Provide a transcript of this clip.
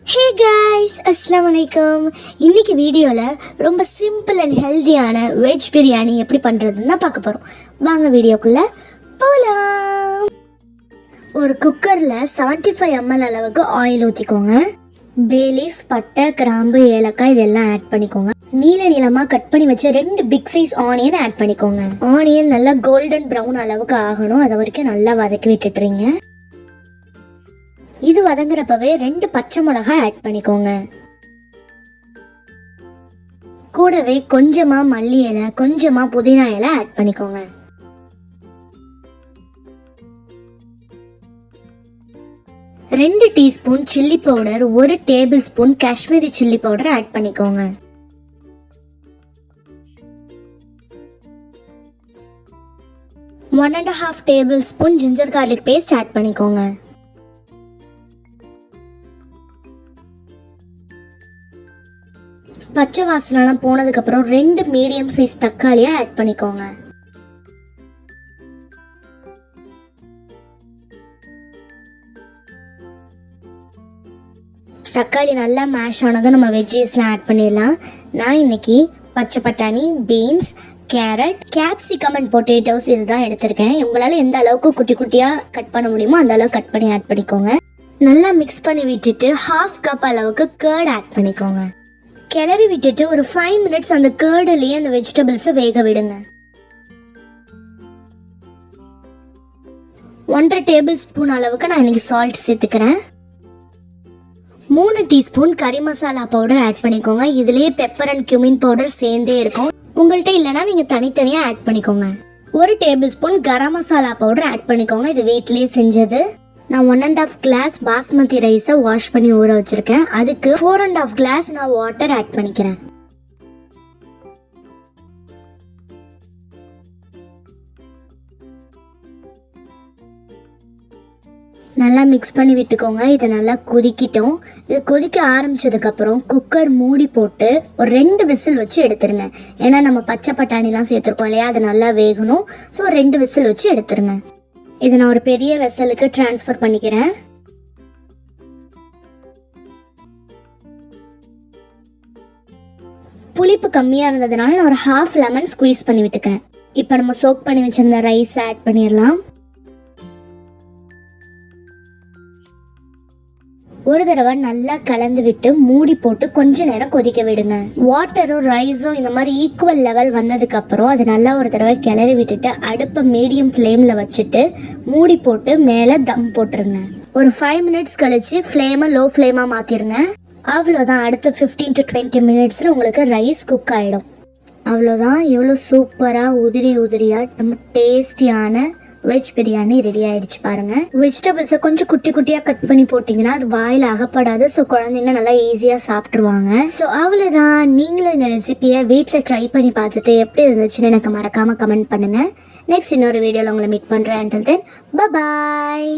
Hey guys, அஸ்ஸலாமு அலைக்கும். இன்னைக்கு வீடியோவில் ரொம்ப சிம்பிள் அண்ட் ஹெல்த்தியான வெஜ் பிரியாணி எப்படி பண்ணுறதுன்னு பார்க்க போகிறோம். வாங்க வீடியோக்குள்ளே போகலாம். ஒரு குக்கரில் 75 ml அளவுக்கு ஆயில் ஊற்றிக்கோங்க. பேலீஃப், பட்டை, கிராம்பு, ஏலக்காய் இதெல்லாம் ஆட் பண்ணிக்கோங்க. நீளமாக கட் பண்ணி வச்ச 2 பிக் சைஸ் ஆனியன் ஆட் பண்ணிக்கோங்க. ஆனியன் நல்லா கோல்டன் ப்ரௌன் அளவுக்கு ஆகணும். அது வரைக்கும் நல்லா வதக்கி விட்டுட்டுறீங்க. இது வதங்குறப்பவே 2 பச்சை மிளகாய் ஆட் பண்ணிக்கோங்க. கூடவே கொஞ்சமா மல்லி இலை, கொஞ்சமா புதினா இலை ஆட் பண்ணிக்கோங்க. ரெண்டு teaspoon chilli powder, 1 table spoon Kashmiri chilli powder add பண்ணிக்கோங்க. One and half table spoon ginger garlic paste add பண்ணிக்கோங்க. பச்சை வாசனைலாம் போனதுக்கு அப்புறம் 2 மீடியம் சைஸ் தக்காளியை ஆட் பண்ணிக்கோங்க. தக்காளி நல்லா மேஷ் ஆனதும் நம்ம வெஜ்ஜஸ்லாம் ஆட் பண்ணிடலாம். நான் இன்னைக்கு பச்சை பட்டாணி, beans, carrot, capsicum and potatoes இதுதான் எடுத்திருக்கேன். உங்களால் எந்த அளவுக்கு குட்டி குட்டியாக கட் பண்ண முடியுமோ அந்த அளவுக்கு கட் பண்ணி ஆட் பண்ணிக்கோங்க. நல்லா மிக்ஸ் பண்ணி விட்டுட்டு 1/2 கப் அளவுக்கு கர்ட் ஆட் பண்ணிக்கோங்க. கிளறி விட்டுட்டு ஒரு 5 மினிட்ஸ் அந்த கர்டுலயே அந்த வெஜிடபிள்ஸை வேக விடுங்க. 1.5 டேபிள் ஸ்பூன் அளவுக்கு நான் இன்னைக்கு சால்ட் சேர்த்துக்கிறேன். 3 டீஸ்பூன் கறி மசாலா பவுடர் ஆட் பண்ணிக்கோங்க. இதுலயே பெப்பர் அண்ட் கியூமின் பவுடர் சேர்ந்தே இருக்கும். உங்கள்கிட்ட இல்லைன்னா நீங்க தனித்தனியா ஆட் பண்ணிக்கோங்க. 1 table spoon garam masala powder add பண்ணிக்கோங்க. இது வீட்லயே செஞ்சது. நான் 1.5 கிளாஸ் பாஸ்மதி ரைஸை வாஷ் பண்ணி ஊற வச்சிருக்கேன். அதுக்கு 4.5 கிளாஸ் நான் வாட்டர் ஆட் பண்ணிக்கிறேன். நல்லா மிக்ஸ் பண்ணி விட்டுக்கோங்க. இதை நல்லா கொதிக்கிட்டோம். இது கொதிக்க ஆரம்பிச்சதுக்கு அப்புறம் குக்கர் மூடி போட்டு ஒரு 2 விசில் வச்சு எடுத்துருங்க. ஏன்னா நம்ம பச்சை பட்டாணிலாம் சேர்த்துருக்கோம் இல்லையா, அது நல்லா வேகணும். ஸோ 2 விசில் வச்சு எடுத்துருங்க. இதை நான் ஒரு பெரிய வெசலுக்கு டிரான்ஸ்ஃபர் பண்ணிக்கிறேன். புளிப்பு கம்மியாக இருந்ததுனால நான் ஒரு 1/2 லெமன் ஸ்குவீஸ் பண்ணி விட்டுக்கிறேன். இப்போ நம்ம சோக் பண்ணி வச்சிருந்த ரைஸ் ஆட் பண்ணிடலாம். ஒரு தடவை நல்லா கலந்து விட்டு மூடி போட்டு கொஞ்ச நேரம் கொதிக்க விடுங்க. வாட்டரும் ரைஸும் இந்த மாதிரி ஈக்குவல் லெவல் வந்ததுக்கு அப்புறம் அது நல்லா ஒரு தடவை கிளறி விட்டுட்டு அடுப்பை மீடியம் ஃப்ளேம்ல வச்சுட்டு மூடி போட்டு மேலே தம் போட்டுருங்க. ஒரு 5 மினிட்ஸ் கழிச்சு ஃப்ளேமை லோ ஃப்ளேமா மாத்திருங்க. அவ்வளோதான். அடுத்த 15 to 20 மினிட்ஸ்ல உங்களுக்கு ரைஸ் குக் ஆயிடும். அவ்வளோதான். எவ்வளோ சூப்பரா உதிரி உதிரியா நம்ம டேஸ்டியான வெஜ் பிரியாணி ரெடி ஆயிடுச்சு பாருங்க. வெஜிடபிள்ஸை கொஞ்சம் குட்டி குட்டியா கட் பண்ணி போட்டீங்கன்னா அது வாயில அகப்படாது. ஸோ குழந்தைங்க நல்லா ஈஸியா சாப்பிட்டுருவாங்க. ஸோ அவ்வளோதான். நீங்களும் இந்த ரெசிபியை வீட்டில் ட்ரை பண்ணி பார்த்துட்டு எப்படி இருந்துச்சுன்னு எனக்கு மறக்காம கமெண்ட் பண்ணுங்க. நெக்ஸ்ட் இன்னொரு வீடியோவில் உங்களை மீட் பண்றேன். until then bye bye.